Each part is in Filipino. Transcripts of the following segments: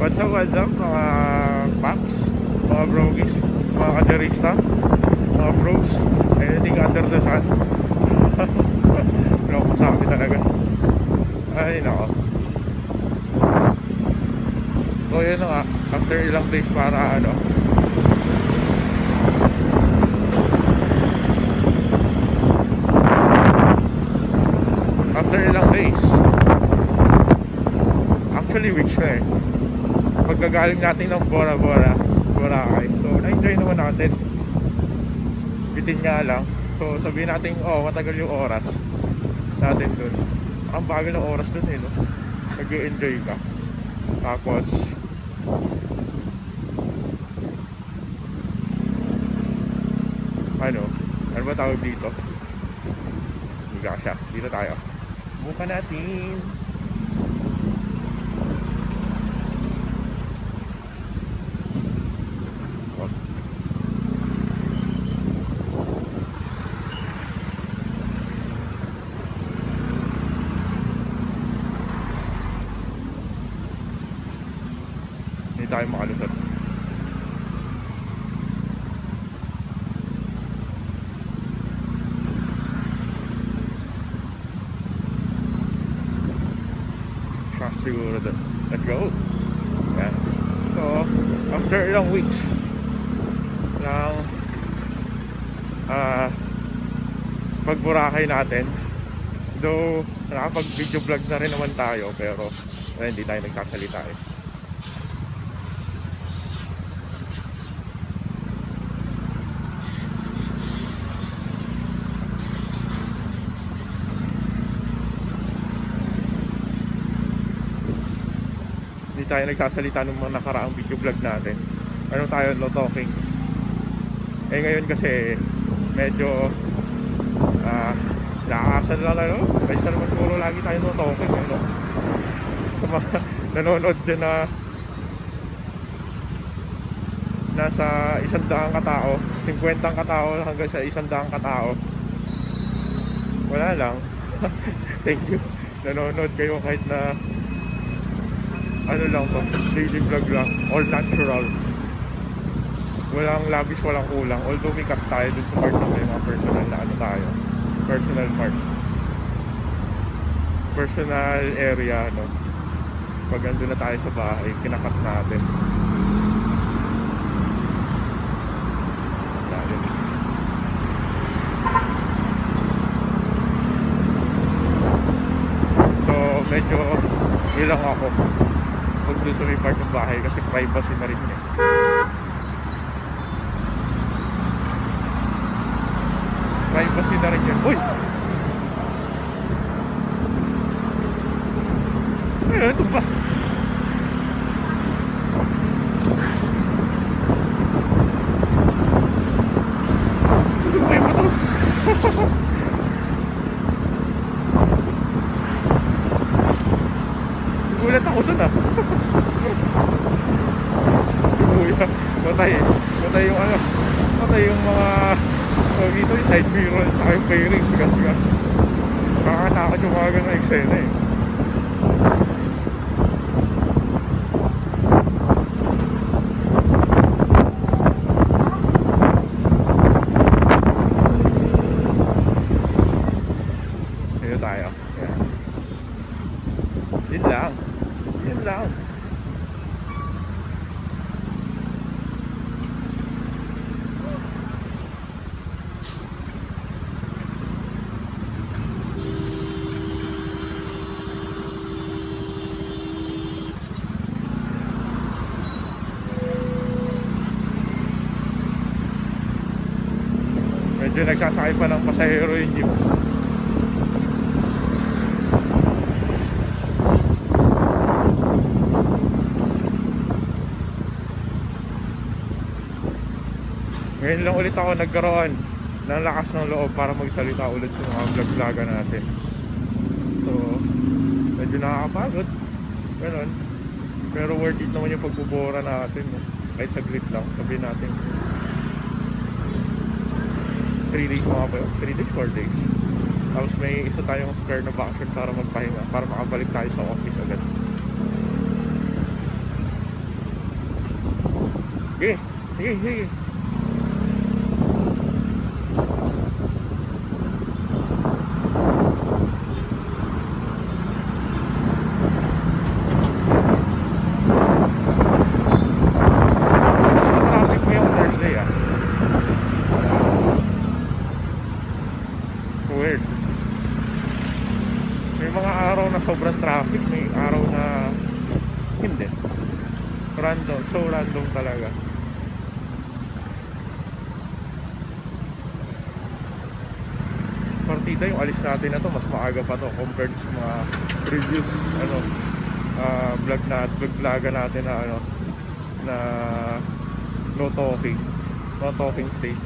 What's up mga packs, mga brogies, mga kaderista, mga bros, anything under the sun. Wala akong sabi talaga. Ay nako. So yun na nga, after ilang days para after ilang days, actually weeks na eh, pagkagaling natin ng Bora Bora, Boracay. So na-enjoy naman natin, bitin nga lang. So sabihin natin, matagal yung oras natin dun. Ang bagal ng oras dun eh, no? Nag-enjoy ka. Tapos ano ba tawag dito? Higa siya, dito tayo. Buka natin. Hindi tayo makalusot. Siguro doon. Let's go. Yan. So after ilang weeks ng pag-Boracay natin, though nakapag video vlog na rin naman tayo, pero hindi tayo nagsasalita eh. Tayo nagsasalita ng mga nakaraang video vlog natin. Ano tayo, no talking. Eh ngayon kasi medyo nakakasan lang kasi naman puro lagi tayo no talking, no? Sa mga nanonood din na nasa 100 katao, 50 katao hanggang sa 100 katao, wala lang. Thank you, nanonood kayo kahit na ano lang to, daily vlog lang, all natural, walang labis, walang kulang. Although may cut tayo dun sa part ng may mga personal na tayo, personal part, personal area, no? Pag andun na tayo sa bahay, kinakat natin. So medyo ilang ako pag doon sa may part ng bahay kasi privacy na rin eh. Privacy na rin yan. Uy! Ayun, ito ba? Ito ba yung ito? Gulat ako dun ah. Kuya, patay yung patay yung mga dito yung side mirror at saka yung fairings kasi nakakatakot yung mga ganang eksena eh. Dito tayo. Ayan. Yun lang. Medyo nagsasakay pa ng pasahero yung jeep. Ngayon lang ulit ako nagkaroon ng lakas ng loob para magsalita ulit sa mga vlog-vloga natin. So medyo nakakapagod, ganun. Pero worth it naman yung pagbubura natin, no? Kahit saglit lang, sabihin natin 3 days mga ba yun? 3 days, 4 days. Tapos may isa tayong spare na vacation para magpahinga, para makabalik tayo sa office agad. Sige, sige, sige. Gusto traffic ngayong Thursday ah. Weird. May mga araw na sobrang traffic, may araw na hindi. Random, so random talaga. Partida yung alis natin na to, mas maaga pa to compared sa mga previous vlogga natin na na no talking stage.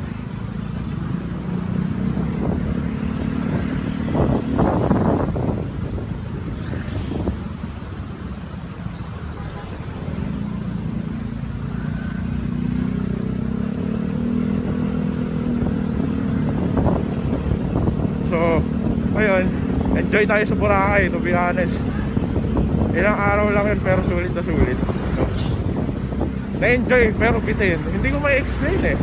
So, ayun, enjoy tayo sa Boracay, to be honest. Ilang araw lang yun, pero sulit na sulit. So, na-enjoy, pero bitin. Hindi ko may explain eh.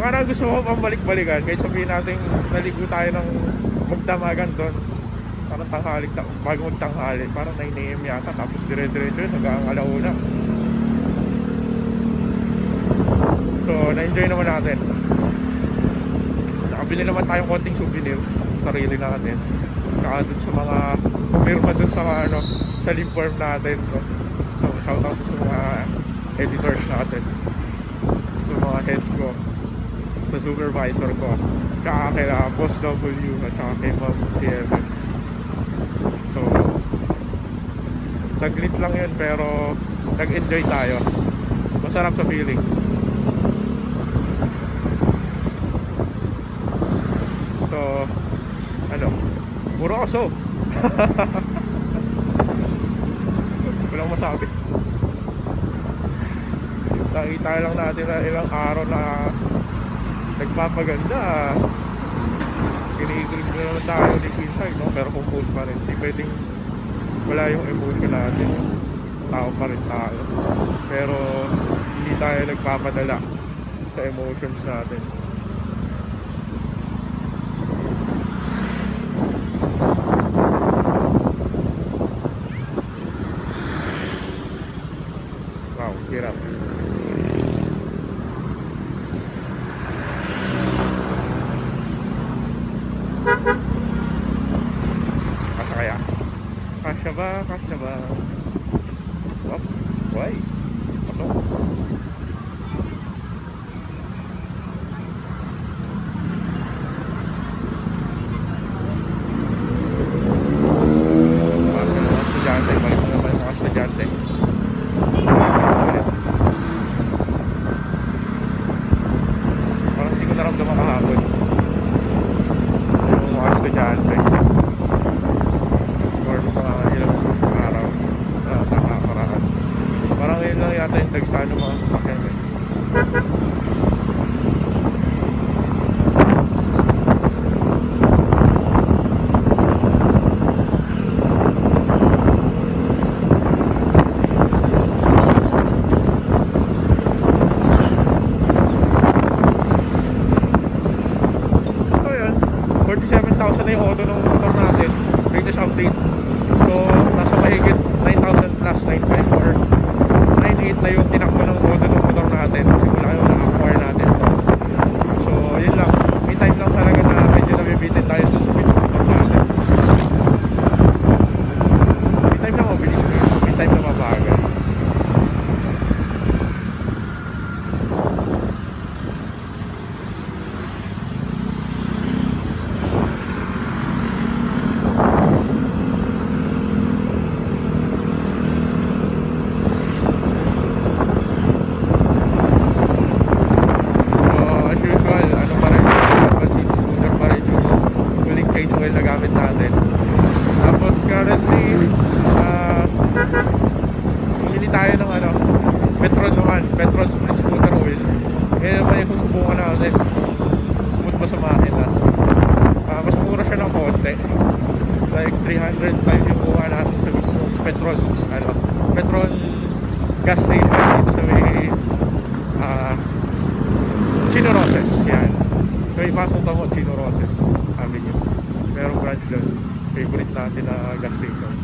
Parang gusto ko pang balik-balikan, kahit sabihin natin naligo tayo ng magdamagan doon. Parang tanghalik, bago magtanghali, parang 9 AM yata, tapos dire-diretso yun, hanggang alauna. So, na-enjoy naman natin. Nakabili naman tayong konting souvenir sarili natin. Saka dun sa mga pumirma dun sa sa lip form natin, no? So, shout out sa mga editors natin, sa mga head ko, sa supervisor ko, saka kay Boss W at saka kay Ma'am CM. So, saglit lang yun pero nag-enjoy tayo. Masarap sa feeling. So, puro aso. Walang masabi. Nakita lang natin na ilang araw na nagpapaganda. Kinikilig na naman tayo ni Queenside, no? Pero compose pa rin. Hindi pwedeng wala yung emotion natin. Tao pa rin tayo. Pero hindi tayo nagpapadala sa emotions natin. Wow, hirap. Kasya kaya? Kasya ba? Kasya ba? Oh, why? Pasok. Mga estudyante, balik mo naman yung mga estudyante. Parang hindi ko naramdaman kahapon yung mga estudyante or mga ilang araw na nakakaraan. Parang ngayon lang yata yung tagsano mga sasakyan eh. So yun, 47,000 na yung auto ng motor natin, latest update. So nasa mahigit 9,000 plus, 9,500 or 9,800 na yung tinakbo ng auto ng motor natin simula yung na-acquire natin. So yun lang, may time lang talaga na medyo nabibitin tayo sa speed ng motor natin. May time lang mabilis ko, may time na mabagal. Change oil na gamit natin. Tapos currently bumili tayo ng Petron naman, Petron split scooter oil. Ngayon naman yung susubukan natin smooth ba sa makina. Mas mura siya ng konti, like 305 yung kuha natin sa gusto Petron Petron gas station dito sa may Chino Roses, yan. So ipasok mo Chino Roses Avenue. Merong branch doon. Favorite natin na gas station.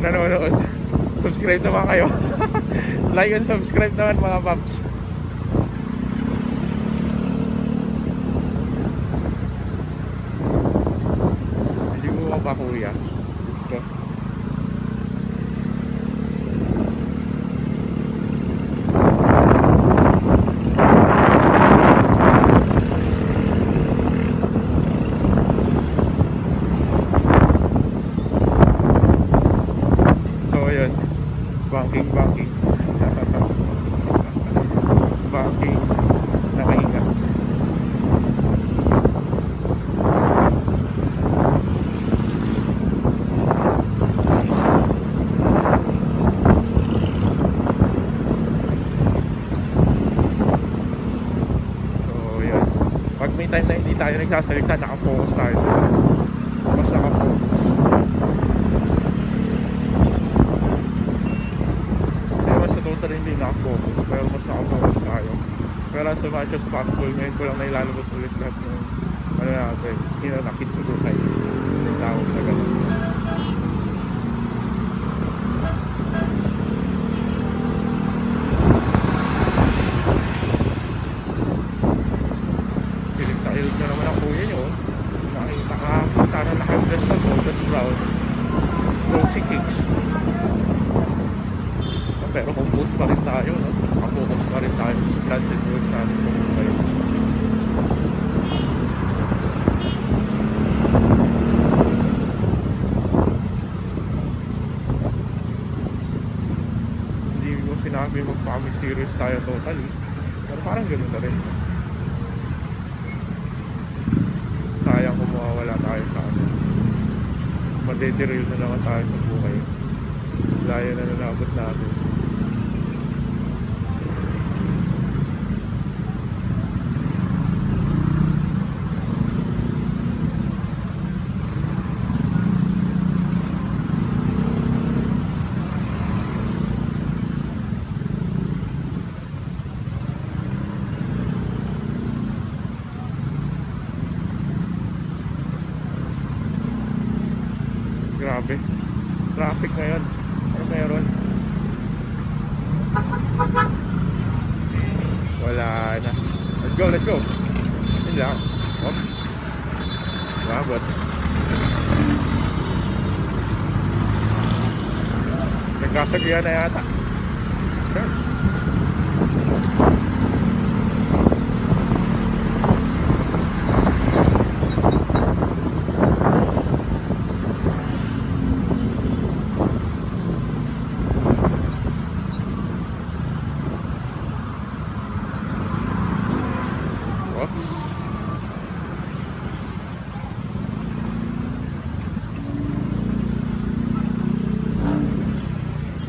Nanonood, subscribe naman kayo. Like and subscribe naman mga paps. Hindi mo pa kuya ito. Banking nakaingat. So yan, pag may time na hindi tayo nagsasalita, nakafocus tayo sa mas nakafocus. Totally hindi nakafocus, pero mas nakafocus tayo. Pero as much as possible, ngayon ko lang nailalabas ulit lahat ng ano natin, hinanakit sa buhay. Yung tawag na gano'n. Hilig na naman ang kuya nyo. Nakakita na nakadress na golden brown rosy cakes. Pero compose pa rin tayo, no? Nakapokus pa rin tayo sa plans and goals natin kung kayo. Hindi ko sinabi magpaka-mysterious tayo totally, pero parang gano'n na rin. Sayang kung mawawala tayo sa ano. Madederail na naman tayo sa buhay. Laya na nalabot natin. Grabe. Traffic ngayon. Ano meron? Wala na. Let's go, let's go. Yun lang. Oops. Labot. Nagkasagyan na yata. Sure.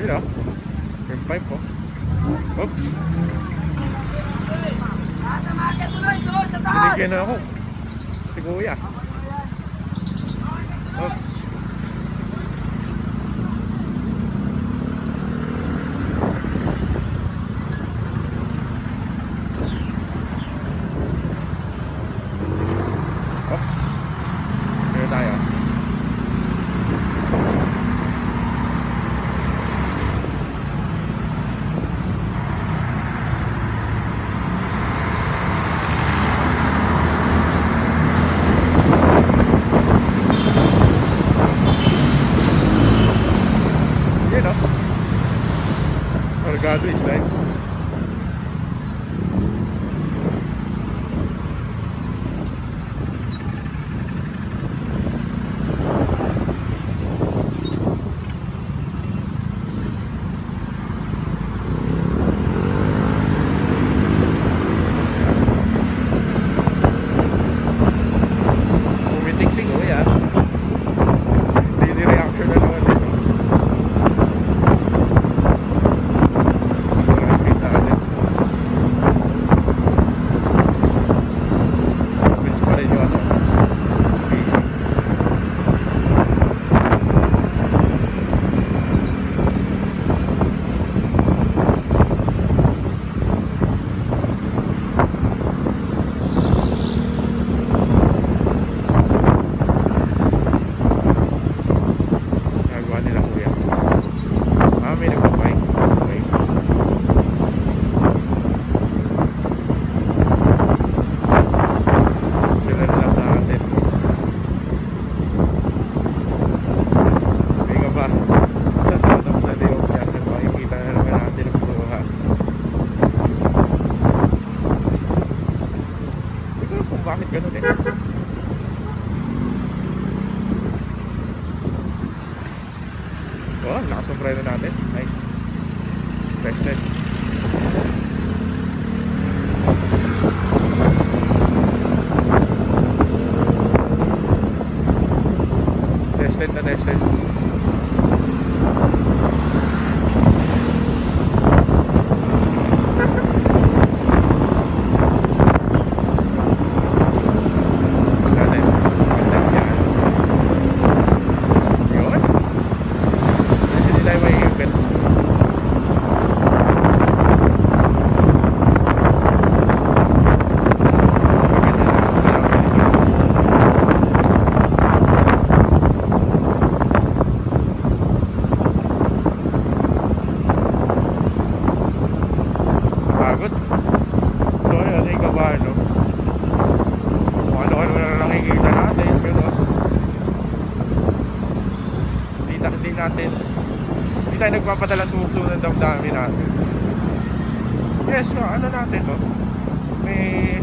Yun o. Yung pipe po. Oops. Binigyan na ako. Si kuya. Oops. Oops. Dito tayo. Cargado is like ganun eh. Oh, lakas ng preno natin. Nice. Tested. Tested na tested. Pagod. So ayun, yung kabano. Kung ano-ano na nakikita natin, gano'n. Hindi tayo nagpapadala sumusunod ng damdami natin. Yes, so ano natin, no? May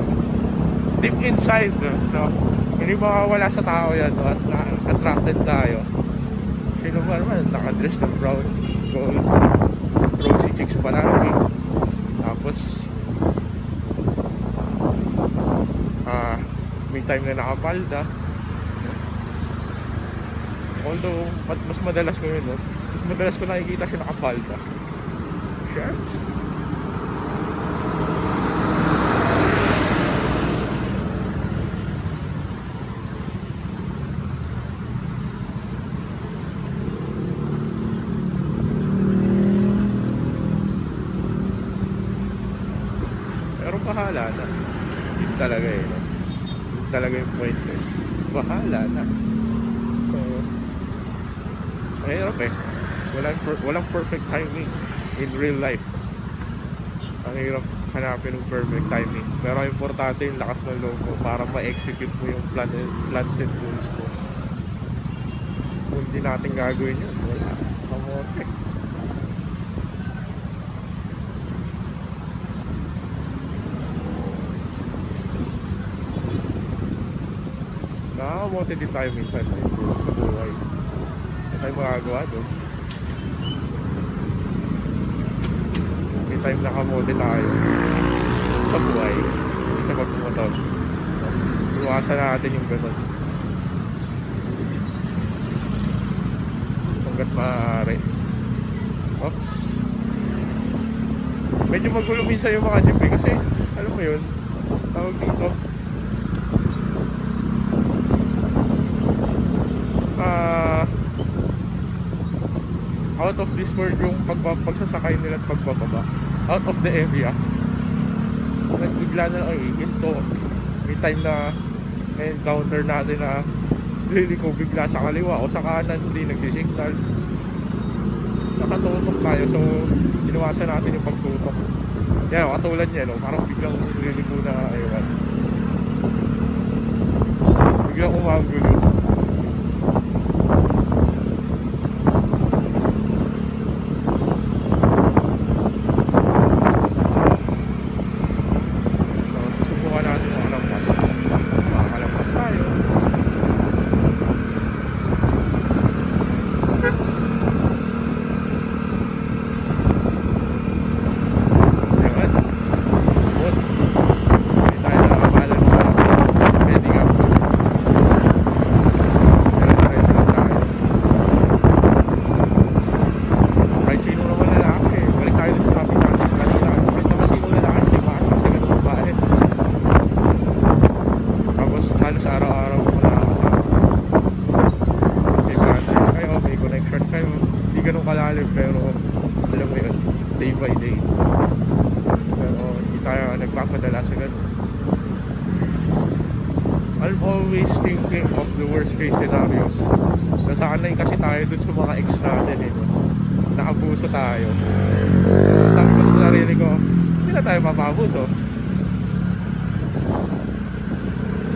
deep inside, no? Hindi makawala sa tao yan, no? At attracted tayo. Sino ba naman, nakadress ng brown, gold, rosy chicks pa namin. Tapos may time na nakapalda. Although mas madalas ko yun, no? Mas madalas ko nakikita siya nakapalda. Sharks? Pero bahala na. Yun talaga eh, no? Yun talaga yung point eh. Bahala na. So, mahirap eh. Walang perfect timing in real life. Ang hirap hanapin ng perfect timing. Pero ang importante yung lakas ng loob mo para ma-execute mo yung plans and goals mo. Kung hindi natin gagawin yun, wala. Kamote. Nakakamote din tayo minsan eh, sa buhay. Hindi tayo magagawa doon. May time nakamote tayo sa buhay, hindi sa pagpumotor. Iwasan natin yung gano'n hanggat maaari. Oops. Medyo magulo minsan yung mga jeep eh, kasi alam mo yun, tawag dito, out of this world yung pagsasakay nila at pagbababa, out of the area. Nagbigla na lang ito. May time na encounter natin na liliko bigla sa kaliwa o sa kanan, hindi nagsisignal, nakatutok tayo, so iniwasan natin yung pagtutok. Yan, katulad niya, no? Parang biglang liliko na ewan, biglang umagulo. Pero alam mo yun, day by day. Pero hindi tayo nagpapadala sa ganun. I'm always thinking of the worst case scenarios. Nasanay kasi tayo dun sa mga ex natin eh, no? Naabuso tayo. Sabi ko sa sarili ko, hindi na tayo mapabuso.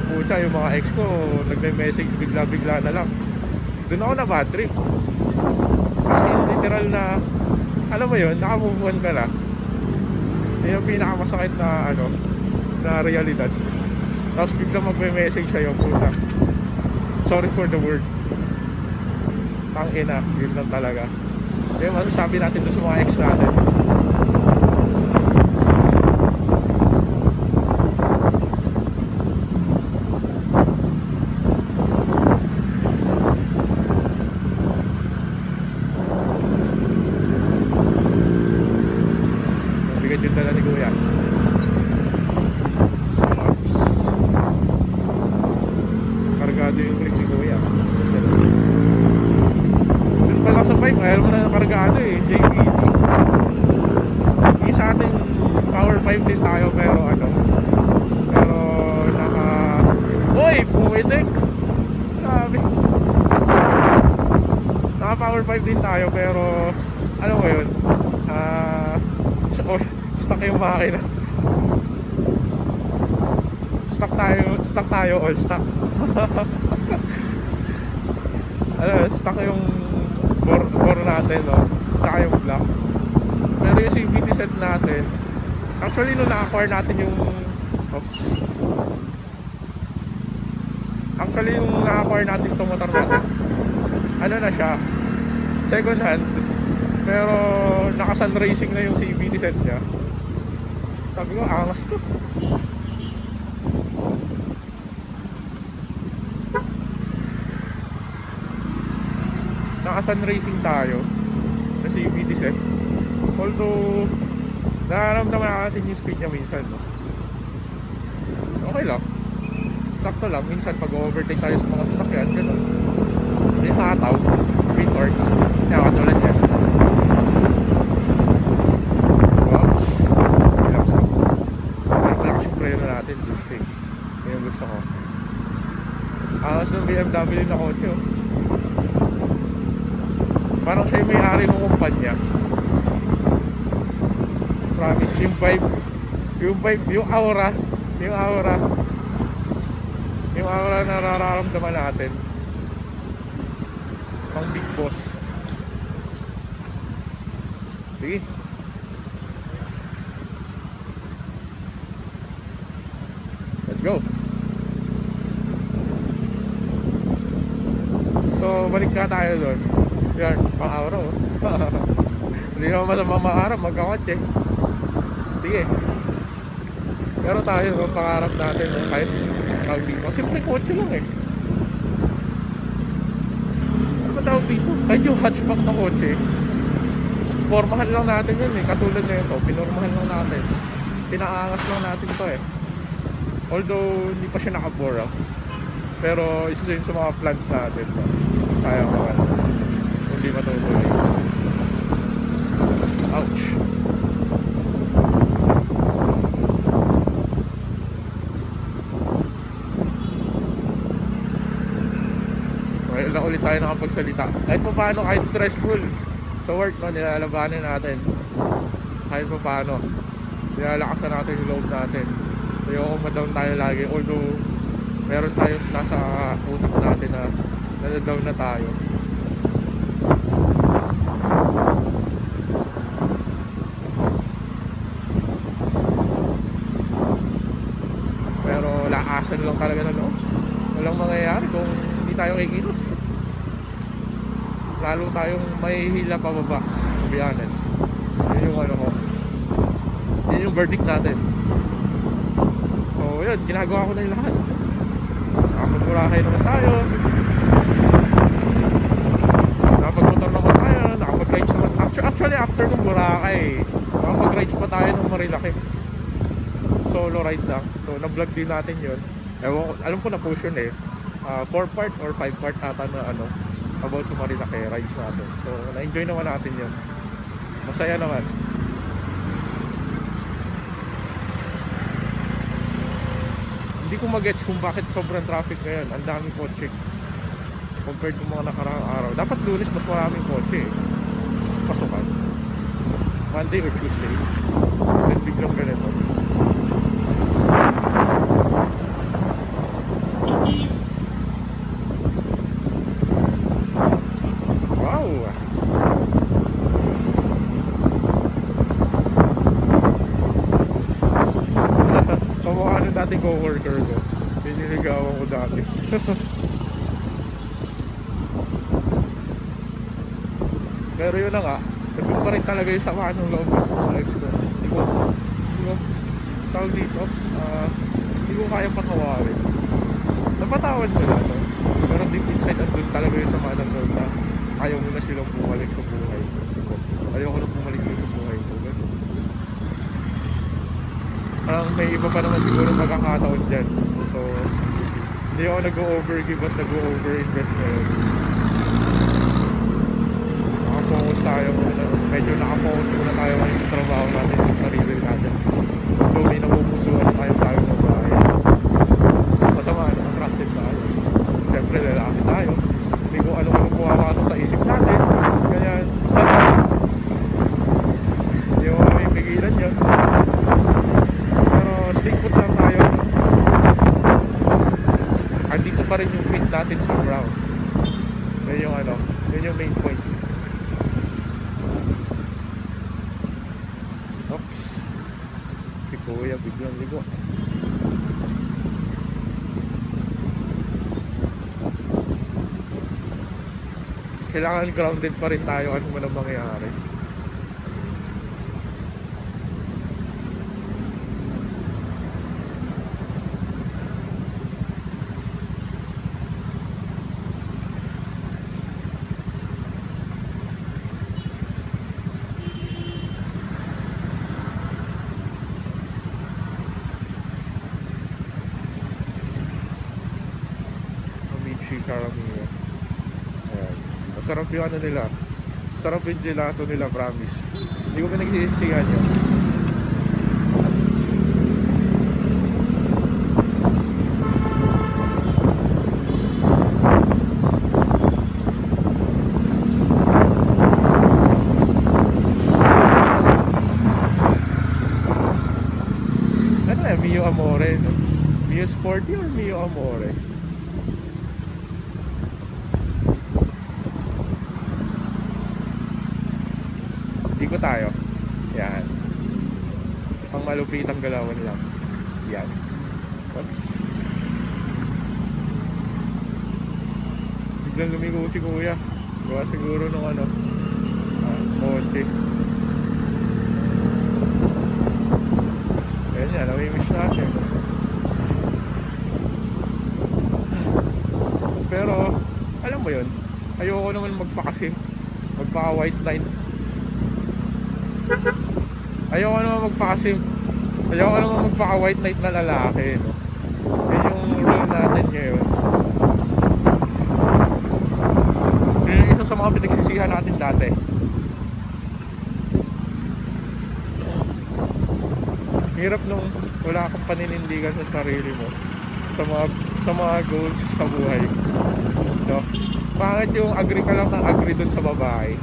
Pucha, yung mga ex ko nagme-message bigla-bigla na lang. Doon ako na bad trip. Kasi literal na, alam mo yun, nakamove on ka na. Yung pinakamasakit na ano, na realidad. Tapos biglang magme-message sa'yo, puta. Sorry for the word. Tangina, yun lang talaga. Kaya ano sabi natin doon sa mga ex natin? Mabigat yung dala ni Kuya. Oops. Kargado yung click ni Kuya. Doon pala sa bike, ayaw mo na kargado eh, JPT. Yung sa ating power 5 din tayo pero ano, pero naka... Uy! Pumitik! Sabi. Naka power 5 din tayo pero ano mo yun? Stuck yung makina. Stuck tayo all stuck. Ano, stuck yung bore natin, no? Tsaka yung block. Pero yung CVT set natin, actually nung na-acquire natin yung oops. Actually yung na-acquire natin itong motor natin, ano na siya, second hand, pero naka-sun racing na yung CVT set niya. Sabi ko, angas to. Naka-sun racing tayo na CVT set. Although nararamdaman natin yung speed niya minsan, no? Okay lang, sakto lang. Minsan pag overtake tayo sa mga sasakyan, gano'n, may hataw, windward, nakatulad yan. Oops, relax lang. Relax yung preno natin, boosting. Yan yung gusto ko. Angas ng BMW na kotse, oh. Parang siya yung may-ari ng kumpanya. Promise, yung vibe, yung aura na nararamdaman natin. Ang big boss. Sige. Let's go. So, balik na tayo doon. Yan, pang-aura, oh. Hindi naman masamang makarap, magkakotse. Sige. Pero tayo, pangarap natin, no? Kahit tawag dito. Simple kotse lang eh. Ano ba tawag dito? Kahit yung hatchback na kotse, pormahan lang natin yun eh. Katulad na ito, pinormahan lang natin. Pinaangas lang natin ito eh. Although, hindi pa siya nakabora. Pero, isa yun sa mga plans natin. So, kaya ko naman. Hindi matutuloy. Ouch. Ngayon lang ulit tayo nakapagsalita. Kahit pa paano, kahit stressful sa work, no, nilalabanan natin. Kahit pa paano, nilalakasan natin yung loob natin. Ayoko ma-down tayo lagi. Although, meron tayo nasa utak natin na nadadown na tayo. Pero lakasan lang talaga na loob. Walang mangyayari kung hindi tayo kikilos. Lalo tayong mahihila pababa, to be honest. Yun yung ano ko. Yun yung verdict natin. So yun, ginagawa ko na yung lahat. Nakapag-Boracay naman tayo. Nakapag-motor naman tayo. Nakapag-rides naman. Actually after ng Boracay, nakapag-rides pa tayo ng Marilaki. Solo ride lang. So na-vlog din natin yun. Alam ko na post yun eh. 4-part or 5-part ata na ano about sa Marilaki rides natin. So na-enjoy naman natin yun. Masaya naman. Hindi ko mag-gets kung bakit sobrang traffic ngayon. Ang daming kotse compared to mga nakaraang araw. Dapat Lunes mas maraming kotse eh. Pasukan Monday or Tuesday, then biglang ganito. Wow! Kamukha ng dating co-worker ko. niligawan ko dati. Pero yun na nga, nandun pa rin talaga yung sama ng loob ko sa ex ko. Hindi ko tawag dito, hindi ko kaya patawarin. Napatawad ko na, no? Pero deep inside, andun talaga yung sama ng loob na ayaw mo na silang bumalik sa buhay ko. Ayaw ko na bumalik sa buhay ko. Parang may iba pa naman siguro magkakataon dyan. So, hindi ako nag-o-overgive at nag-o-overinvest ngayon. Naka-focus tayo muna. Medyo naka-focus muna tayo ngayon sa trabaho natin sa sarili natin. Though may napupusuan na tayong babae. Masama, attractive tayo. Siyempre, lalaki tayo. Hindi ko ano pumapasok sa isip natin. Kaya, hindi mo may pigilan yun. Pero, stick put lang tayo. Andito pa rin yung fit natin sa ground. Yun yung yun yung main point. Oops. Si Kuya biglang ligo. Kailangan grounded pa rin tayo ano man ang mangyayari. Karamihan. Ayan. Masarap yung ano nila. Masarap yung gelato nila, promise. Hindi ko pinagsisihan yun. Ano na, Mio Amore, no? Mio Sporty or Mio Amore? Iko tayo. Yan. Pang malupitang galawan lang. Yan. Oops. Biglang lumigo si Kuya. Gawa siguro nung konti. Ayan yan. Namimiss natin. Pero, alam mo yun, ayoko naman magpakasim. Magpaka-white line. Ayoko naman magpaka-white knight na lalaki, no? Yan yung rule natin ngayon. Yun yung isa sa mga pinagsisihan natin dati. Hirap nung wala kang paninindigan sa sarili mo sa mga goals sa buhay, no? Bakit yung agree ka lang ng agree dun sa babae?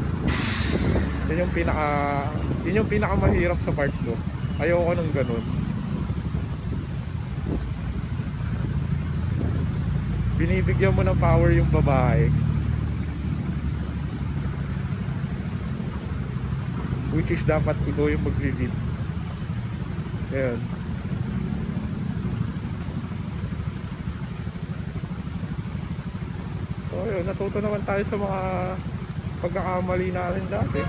Yun yung pinakamahirap sa part ko. Ayoko nung ganun. Binibigyan mo ng power yung babae, which is dapat ikaw yung mag-lead. Ayan. So yun, natuto naman tayo sa mga pagkakamali natin dati.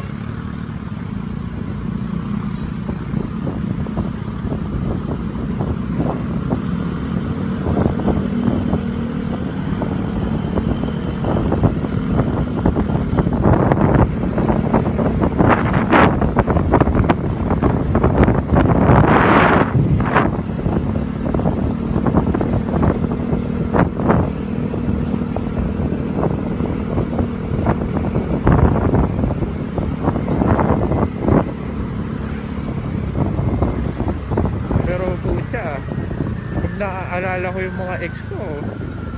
Naaalala ko yung mga ex ko,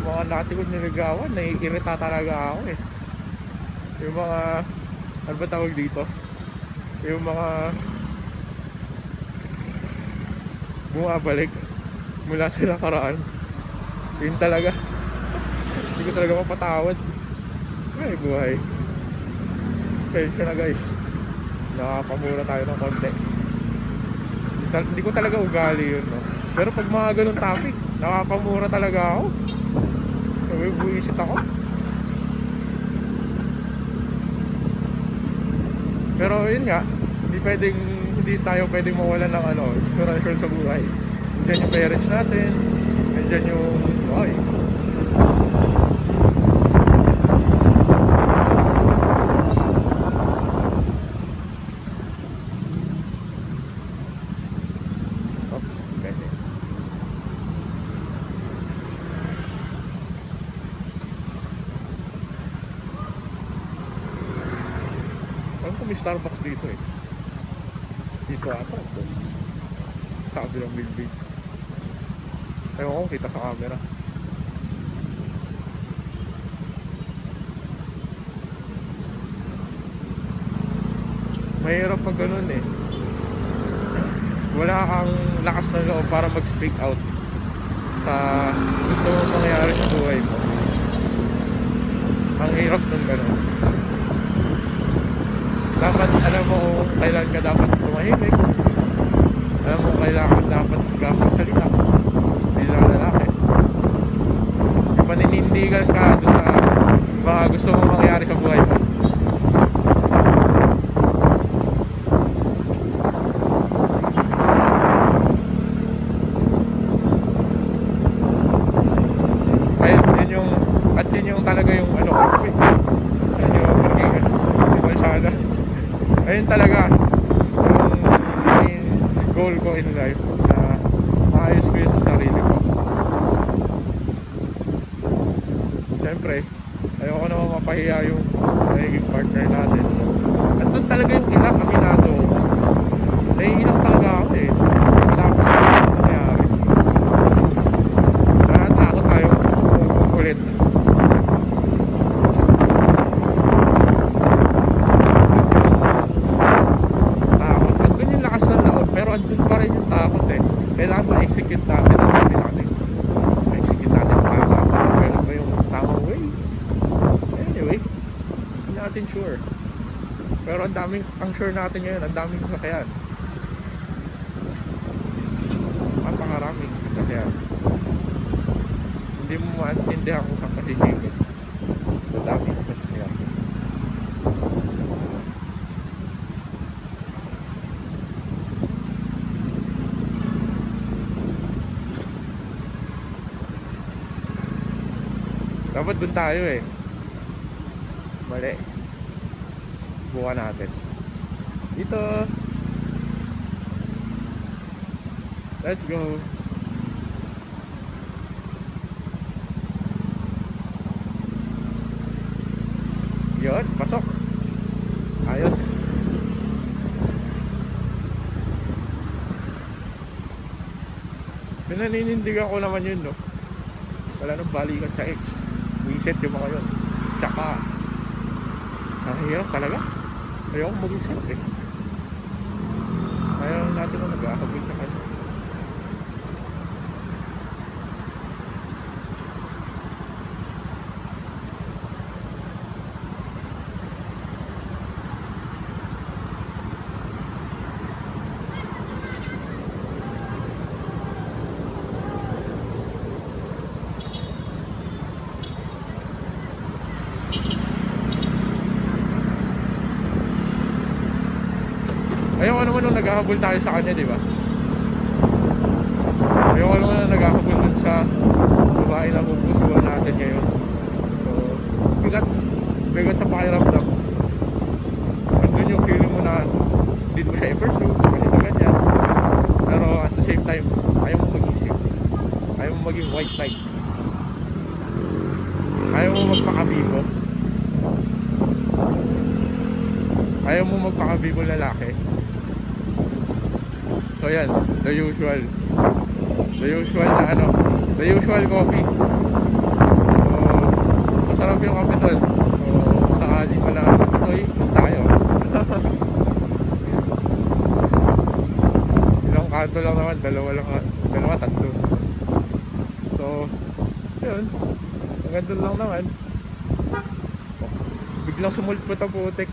mga dati ko niligawan, naiirita talaga ako eh. Yung mga, ano ba tawag dito? Yung mga bumabalik mula sa nakaraan. Yun talaga. Hindi ko talaga mapatawad. Ay buhay. Pensya na guys. Nakapamura tayo ng konti. Hindi ko talaga ugali yun, no? Pero pag mga ganun topic, nakapamura talaga ako. Buwisit ako. Pero yun nga, hindi tayo pwedeng mawalan ng inspiration sa buhay. Nandiyan yung parents natin, nandiyan yung okay. Alam ko may Starbucks dito eh. Dito ata. Sa kabilang building. Ewan ko, kita sa camera. Mahirap pag ganun eh. Wala kang lakas ng loob para mag-speak out sa gusto mong mangyari sa buhay mo. Ang hirap ng ganun. Dapat alam mo kung kailan ka dapat tumahimik. Alam mo kailan dapat magsalita bilang lalaki. Paninindigan ka doon sa mga gusto mong mangyari sa buhay mo. Yun yung talaga yung wait, yun yung maging sana. Ayun talaga yung goal ko in life, na maayos ko yun sa sarili ko. Siyempre ayoko naman mapahiya yung magiging partner natin. At doon talaga yung ilang aminado, naiilang talaga ako eh. Tapos ano nangyari, nakatakot tayo ulit. Andun pa rin yung takot eh. Kailangan ma-execute natin ang sabi natin. Ma-execute natin ang tama. Meron ba yung tamang way? Anyway, hindi natin sure. Pero ang sure natin ngayon, ang daming sasakyan. Napakaraming sasakyan. Hindi mo maintindihan kung saan kasisingit. Ang daming sasakyan. Dapat dun tayo eh. Mali. Buka natin. Dito. Let's go. Yun, pasok. Ayos. Pinaninindigan ko naman yun, no? Wala nang balikan sa ex. Reset yung mga yun. Tsaka hirap talaga. Ayoko mag-reset eh. Ayaw natin na nag-aakabit sa kanya. Ayoko naman nung naghahabol tayo sa kanya, di ba? Ayoko naman nung naghahabol dun sa babae na pupusuan natin ngayon. So, bigat sa pakiramdam. Andun yung feeling mo na hindi mo siya i-pursue, ganito ganyan. Pero at the same time, ayaw mo mag-isip. Ayaw mo maging white knight. Ayaw mo magpakabibo. Ayaw mo magpakabibo lalaki. So yan, the usual na the usual coffee. So, masarap yung kape doon. So, sakali mo na ito'y tayo. Ilang kanto lang naman, dalawa, tatlo. So, yun, hanggang doon lang naman. Biglang sumulpot ang putik.